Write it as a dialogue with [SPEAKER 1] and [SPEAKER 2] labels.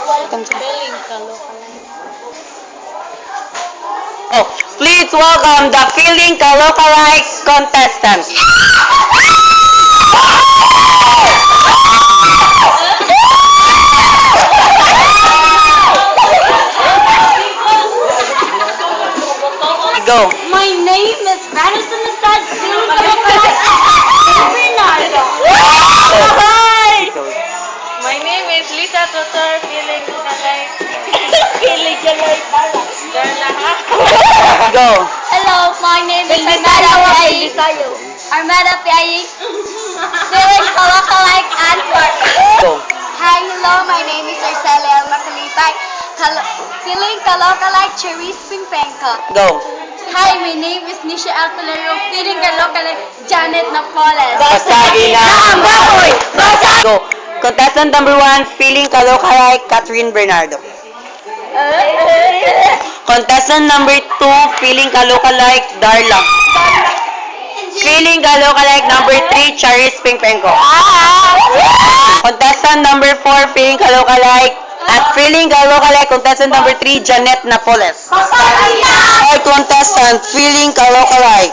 [SPEAKER 1] Feeling ka
[SPEAKER 2] Oh, please welcome the Feeling Ka Lookalike contestants. Go.
[SPEAKER 1] My name is Madison Assad, feeling ka lookalike Bernardo. My name is Lisa Tutor, feeling ka like
[SPEAKER 2] Go.
[SPEAKER 1] Hello, my name is Armada Piayi, feeling ka lookalike Antwerp.
[SPEAKER 2] Go.
[SPEAKER 1] Hi, hello, my name is Arcelia Makalipay, feeling ka lookalike Cherise Pingpenko.
[SPEAKER 2] Go.
[SPEAKER 1] Hi, my name is Nisha Alcalero, feeling ka lookalike Janet Napoles.
[SPEAKER 2] Basagi na ang baboy! Go. Contestant number 1, Feeling Ka Lookalike Catherine Bernardo. Contestant number 2, Feeling Ka Lookalike Darla. Feeling Ka Lookalike number 3, Charis Pingpenko. Contestant number 4, Feeling Ka Lookalike at Feeling Ka Lookalike contestant number 3, Janet Napoles. All contestant, Feeling Ka Lookalike.